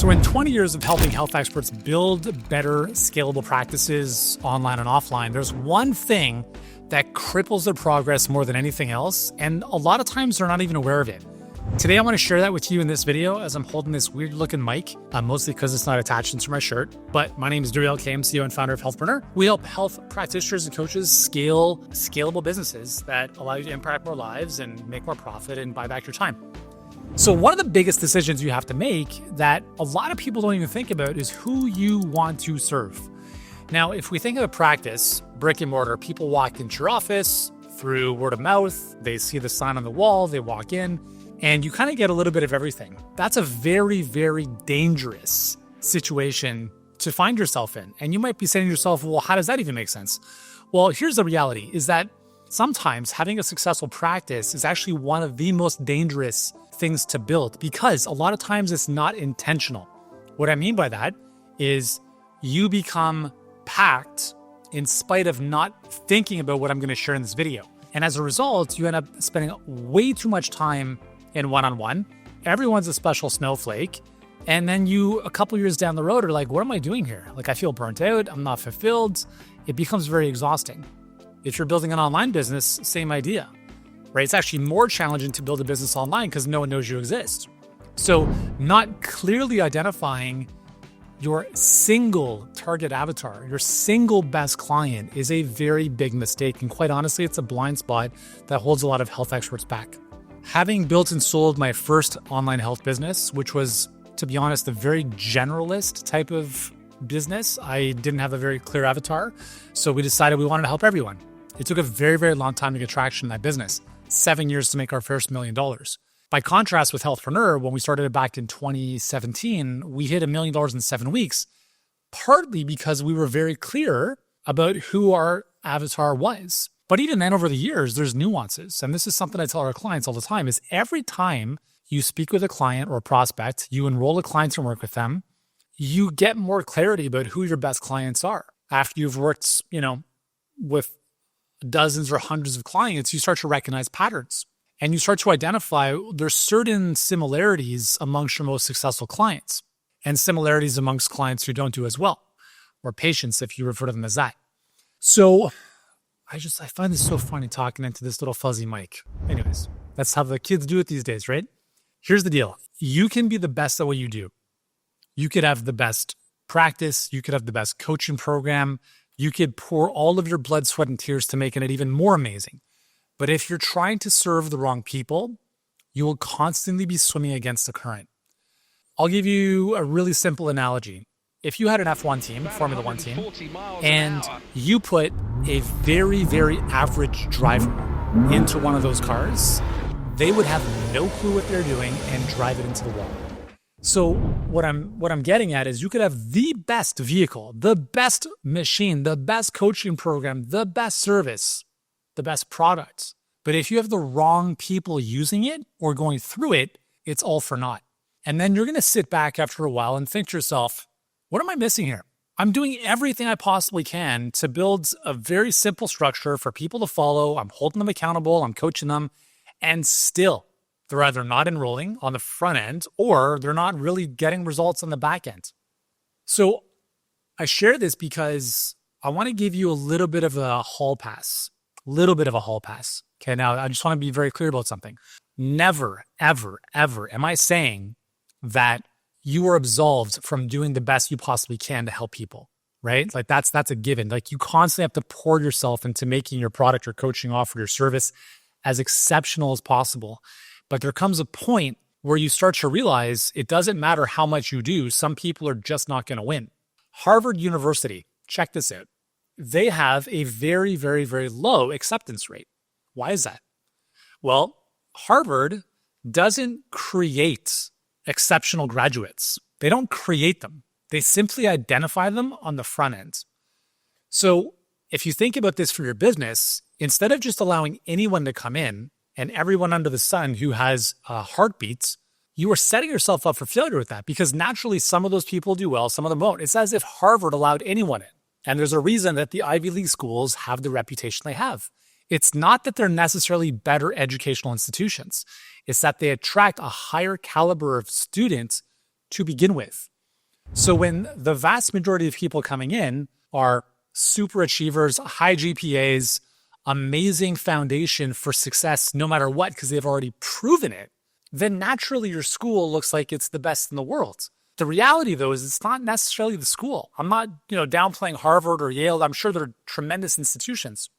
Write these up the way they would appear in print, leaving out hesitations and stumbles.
So in 20 years of helping health experts build better scalable practices online and offline, there's one thing that cripples their progress more than anything else, and a lot of times they're not even aware of it. Today I want to share that with you in this video as I'm holding this weird looking mic, mostly because it's not attached into my shirt. But my name is Yuri, Elkaim, CEO and founder of Healthpreneur. We help health practitioners and coaches scale scalable businesses that allow you to impact more lives and make more profit and buy back your time. So one of the biggest decisions you have to make that a lot of people don't even think about is who you want to serve. Now, if we think of a practice, brick and mortar, people walk into your office through word of mouth, they see the sign on the wall, they walk in, and you kind of get a little bit of everything. That's a very, very dangerous situation to find yourself in. And you might be saying to yourself, well, how does that even make sense? Well, here's the reality is that sometimes having a successful practice is actually one of the most dangerous things to build because a lot of times it's not intentional. What I mean by that is you become packed in spite of not thinking about what I'm going to share in this video. And as a result, you end up spending way too much time in one-on-one. Everyone's a special snowflake. And then you, a couple years down the road, are like, what am I doing here? Like, I feel burnt out. I'm not fulfilled. It becomes very exhausting. If you're building an online business, same idea, right? It's actually more challenging to build a business online because no one knows you exist. So not clearly identifying your single target avatar, your single best client is a very big mistake. And quite honestly, it's a blind spot that holds a lot of health experts back. Having built and sold my first online health business, which was, to be honest, a very generalist type of business, I didn't have a very clear avatar. So we decided we wanted to help everyone. It took a very, very long time to get traction in that business, 7 years to make our first $1 million. By contrast with Healthpreneur, when we started it back in 2017, we hit $1 million in 7 weeks, partly because we were very clear about who our avatar was. But even then, over the years, there's nuances. And this is something I tell our clients all the time, is every time you speak with a client or a prospect, you enroll a client and work with them, you get more clarity about who your best clients are. After you've worked, with dozens or hundreds of clients, you start to recognize patterns and you start to identify there's certain similarities amongst your most successful clients and similarities amongst clients who don't do as well, or patients if you refer to them as that. So I find this so funny talking into this little fuzzy mic. Anyways, that's how the kids do it these days, right? Here's the deal. You can be the best at what you do. You could have the best practice. You could have the best coaching program. You could pour all of your blood, sweat, and tears to making it even more amazing. But if you're trying to serve the wrong people, you will constantly be swimming against the current. I'll give you a really simple analogy. If you had an F1 team, Formula One team, and you put a very, very average driver into one of those cars, they would have no clue what they're doing and drive it into the wall. So what I'm getting at is you could have the best vehicle, the best machine, the best coaching program, the best service, the best products. But if you have the wrong people using it or going through it, it's all for naught. And then you're going to sit back after a while and think to yourself, what am I missing here? I'm doing everything I possibly can to build a very simple structure for people to follow. I'm holding them accountable. I'm coaching them. And still, they're either not enrolling on the front end or they're not really getting results on the back end. So I share this because I want to give you a little bit of a hall pass. Okay, now I just want to be very clear about something. Never, ever, ever am I saying that you are absolved from doing the best you possibly can to help people, right? Like that's a given. Like you constantly have to pour yourself into making your product or coaching offer, your service as exceptional as possible. But there comes a point where you start to realize it doesn't matter how much you do. Some people are just not going to win. Harvard University, check this out. They have a very, very, very low acceptance rate. Why is that? Well, Harvard doesn't create exceptional graduates. They don't create them. They simply identify them on the front end. So if you think about this for your business, instead of just allowing anyone to come in and everyone under the sun who has heartbeats, you are setting yourself up for failure with that because naturally some of those people do well, some of them won't. It's as if Harvard allowed anyone in. And there's a reason that the Ivy League schools have the reputation they have. It's not that they're necessarily better educational institutions. It's that they attract a higher caliber of students to begin with. So when the vast majority of people coming in are super achievers, high GPAs, amazing foundation for success no matter what, because they've already proven it, then naturally your school looks like it's the best in the world. The reality, though, is it's not necessarily the school. I'm not, downplaying Harvard or Yale. I'm sure they're tremendous institutions,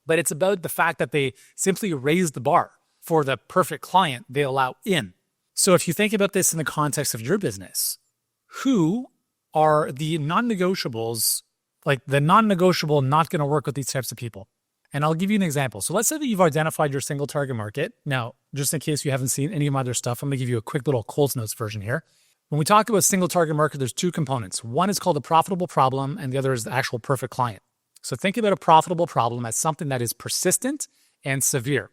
but it's about the fact that they simply raise the bar for the perfect client they allow in. So if you think about this in the context of your business, who are the non-negotiables, like the non-negotiable not going to work with these types of people? And I'll give you an example. So let's say that you've identified your single target market. Now, just in case you haven't seen any of my other stuff, I'm going to give you a quick little Coles Notes version here. When we talk about single target market, there's two components. One is called a profitable problem, and the other is the actual perfect client. So think about a profitable problem as something that is persistent and severe.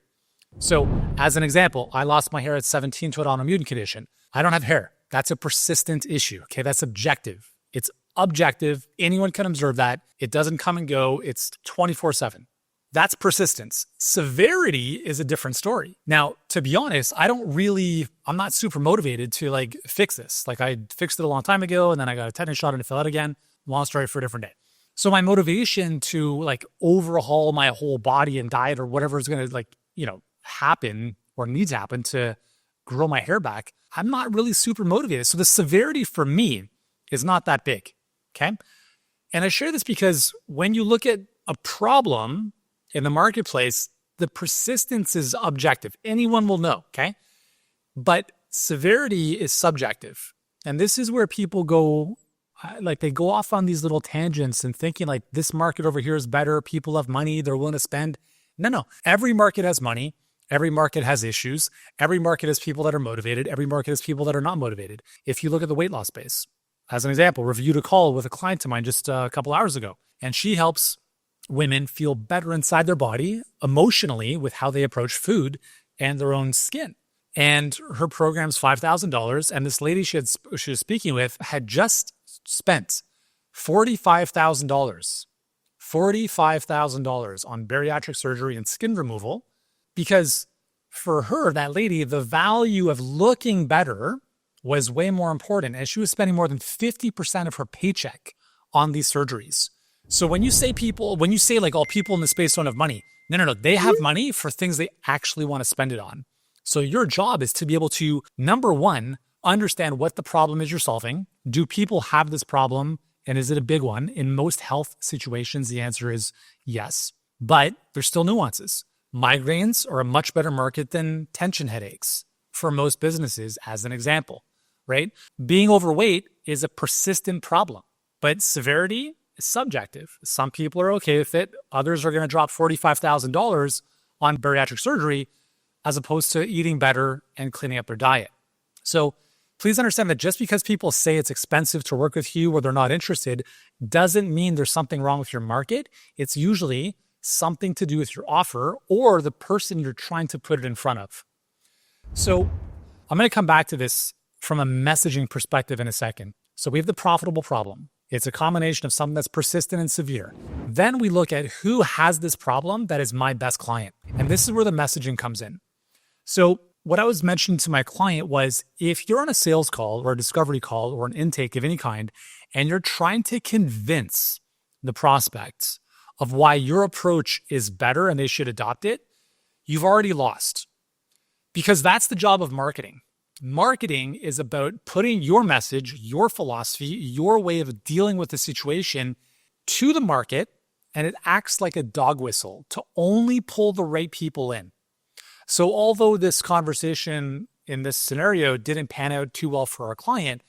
So as an example, I lost my hair at 17 to an autoimmune condition. I don't have hair. That's a persistent issue. Okay, that's objective. It's objective. Anyone can observe that. It doesn't come and go. It's 24/7. That's persistence. Severity is a different story. Now, to be honest, I'm not super motivated to fix this. I fixed it a long time ago and then I got a tetanus shot and it fell out again. Long story for a different day. So my motivation to overhaul my whole body and diet or whatever is going to happen or needs to happen to grow my hair back, I'm not really super motivated. So the severity for me is not that big. Okay. And I share this because when you look at a problem in the marketplace, the persistence is objective. Anyone will know, okay? But severity is subjective. And this is where people go, they go off on these little tangents and thinking this market over here is better. People have money, they're willing to spend. No. Every market has money. Every market has issues. Every market has people that are motivated. Every market has people that are not motivated. If you look at the weight loss space, as an example, reviewed a call with a client of mine just a couple hours ago, and she helps women feel better inside their body emotionally with how they approach food and their own skin. And her program's $5,000. And this lady she was speaking with had just spent $45,000 on bariatric surgery and skin removal, because for her, that lady, the value of looking better was way more important. And she was spending more than 50% of her paycheck on these surgeries. So when you say all people in the space don't have money, no, they have money for things they actually want to spend it on. So your job is to be able to, number one, understand what the problem is you're solving. Do people have this problem? And is it a big one? In most health situations, the answer is yes, but there's still nuances. Migraines are a much better market than tension headaches for most businesses, as an example, right? Being overweight is a persistent problem, but severity is subjective. Some people are okay with it. Others are going to drop $45,000 on bariatric surgery as opposed to eating better and cleaning up their diet. So please understand that just because people say it's expensive to work with you or they're not interested doesn't mean there's something wrong with your market. It's usually something to do with your offer or the person you're trying to put it in front of. So I'm going to come back to this from a messaging perspective in a second. So we have the profitable problem. It's a combination of something that's persistent and severe. Then we look at who has this problem that is my best client. And this is where the messaging comes in. So what I was mentioning to my client was, if you're on a sales call or a discovery call or an intake of any kind, and you're trying to convince the prospects of why your approach is better and they should adopt it, you've already lost. Because that's the job of marketing. Marketing is about putting your message, your philosophy, your way of dealing with the situation to the market, and it acts like a dog whistle to only pull the right people in. So although this conversation in this scenario didn't pan out too well for our client,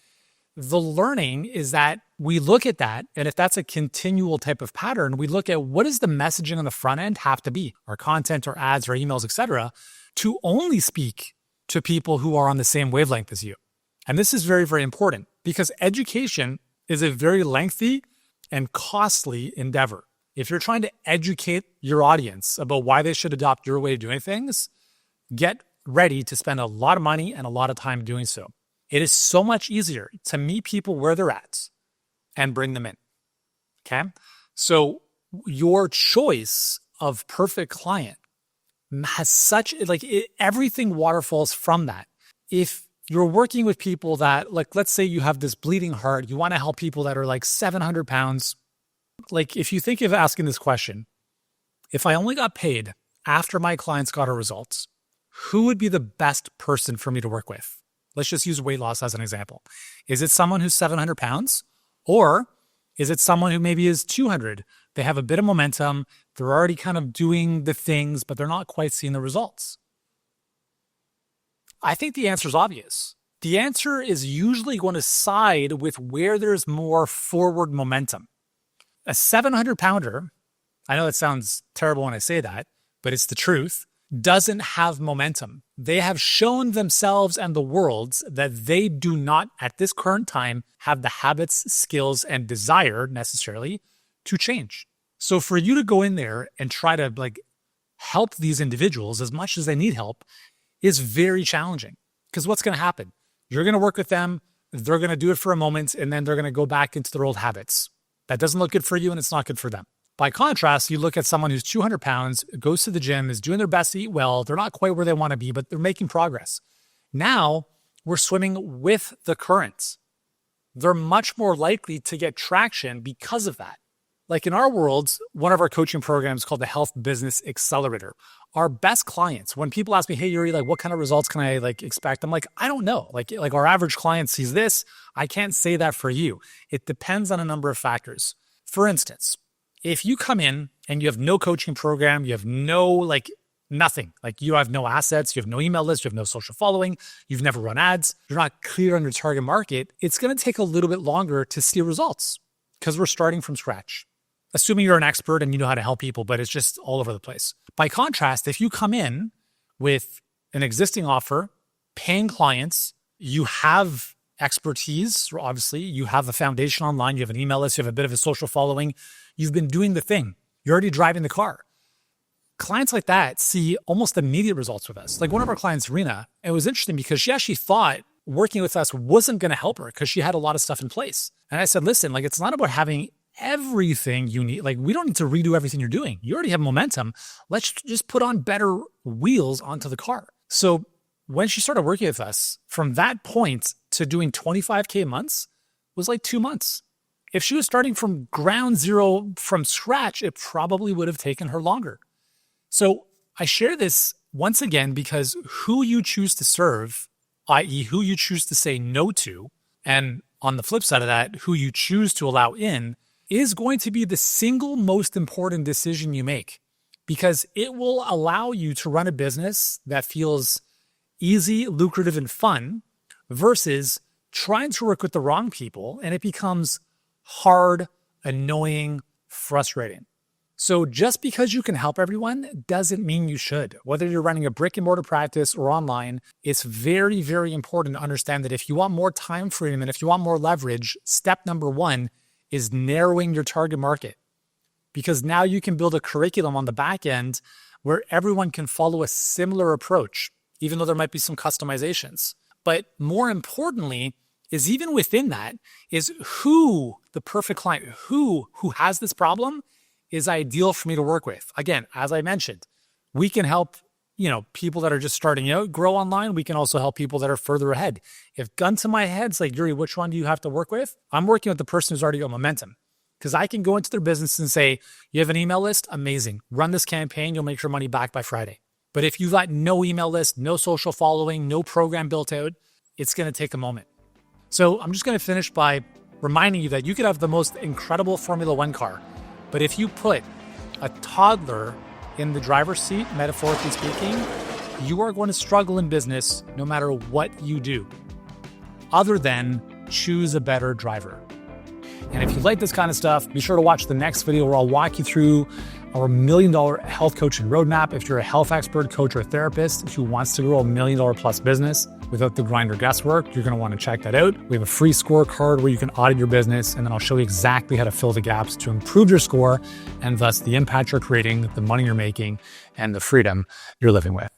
the learning is that we look at that, and if that's a continual type of pattern, we look at what does the messaging on the front end have to be, our content, our ads, our emails, etc., to only speak to people who are on the same wavelength as you. And this is very, very important because education is a very lengthy and costly endeavor. If you're trying to educate your audience about why they should adopt your way of doing things, get ready to spend a lot of money and a lot of time doing so. It is so much easier to meet people where they're at and bring them in. Okay? So your choice of perfect client has everything waterfalls from that. If you're working with people that, like, let's say you have this bleeding heart. You want to help people that are like 700 pounds. Like, if you think of asking this question, if I only got paid after my clients got our results, who would be the best person for me to work with? Let's just use weight loss as an example. Is it someone who's 700 pounds? Or is it someone who maybe is 200? They have a bit of momentum. They're already kind of doing the things, but they're not quite seeing the results. I think the answer is obvious. The answer is usually going to side with where there's more forward momentum. A 700 pounder, I know it sounds terrible when I say that, but it's the truth, doesn't have momentum. They have shown themselves and the world that they do not, at this current time, have the habits, skills, and desire necessarily to change. So for you to go in there and try to help these individuals as much as they need help is very challenging. Because what's going to happen? You're going to work with them, they're going to do it for a moment, and then they're going to go back into their old habits. That doesn't look good for you, and it's not good for them. By contrast, you look at someone who's 200 pounds, goes to the gym, is doing their best to eat well. They're not quite where they want to be, but they're making progress. Now we're swimming with the currents. They're much more likely to get traction because of that. Like in our world, one of our coaching programs called the Health Business Accelerator. Our best clients, when people ask me, hey, Yuri, what kind of results can I expect? I'm like, I don't know. Like our average client sees this. I can't say that for you. It depends on a number of factors. For instance, if you come in and you have no coaching program, you have nothing, you have no assets, you have no email list, you have no social following, you've never run ads, you're not clear on your target market, it's going to take a little bit longer to see results because we're starting from scratch. Assuming you're an expert and you know how to help people, but it's just all over the place. By contrast, if you come in with an existing offer, paying clients, you have expertise, obviously, you have a foundation online, you have an email list, you have a bit of a social following, you've been doing the thing, you're already driving the car. Clients like that see almost immediate results with us. Like one of our clients, Rena, it was interesting because she actually thought working with us wasn't going to help her because she had a lot of stuff in place. And I said, listen, it's not about having everything you need. We don't need to redo everything you're doing. You already have momentum. Let's just put on better wheels onto the car. So when she started working with us, from that point to doing 25K months was 2 months. If she was starting from ground zero from scratch, it probably would have taken her longer. So I share this once again because who you choose to serve, i.e. who you choose to say no to, and on the flip side of that, who you choose to allow in, is going to be the single most important decision you make because it will allow you to run a business that feels easy, lucrative, and fun versus trying to work with the wrong people and it becomes hard, annoying, frustrating. So just because you can help everyone doesn't mean you should. Whether you're running a brick and mortar practice or online, it's very, very important to understand that if you want more time freedom and if you want more leverage, step number one is narrowing your target market. Because now you can build a curriculum on the back end where everyone can follow a similar approach, even though there might be some customizations. But more importantly, is even within that is who the perfect client, who has this problem is ideal for me to work with. Again, as I mentioned, we can help, people that are just starting out grow online. We can also help people that are further ahead. If gun to my head, it's like, Yuri, which one do you have to work with? I'm working with the person who's already got momentum because I can go into their business and say, you have an email list? Amazing. Run this campaign. You'll make your money back by Friday. But if you've got no email list, no social following, no program built out, it's going to take a moment. So I'm just going to finish by reminding you that you could have the most incredible Formula One car, but if you put a toddler in the driver's seat, metaphorically speaking, you are going to struggle in business no matter what you do, other than choose a better driver. And if you like this kind of stuff, be sure to watch the next video where I'll walk you through our $1 million health coaching roadmap. If you're a health expert, coach, or therapist who wants to grow $1 million plus business without the grind or guesswork, you're going to want to check that out. We have a free scorecard where you can audit your business, and then I'll show you exactly how to fill the gaps to improve your score and thus the impact you're creating, the money you're making, and the freedom you're living with.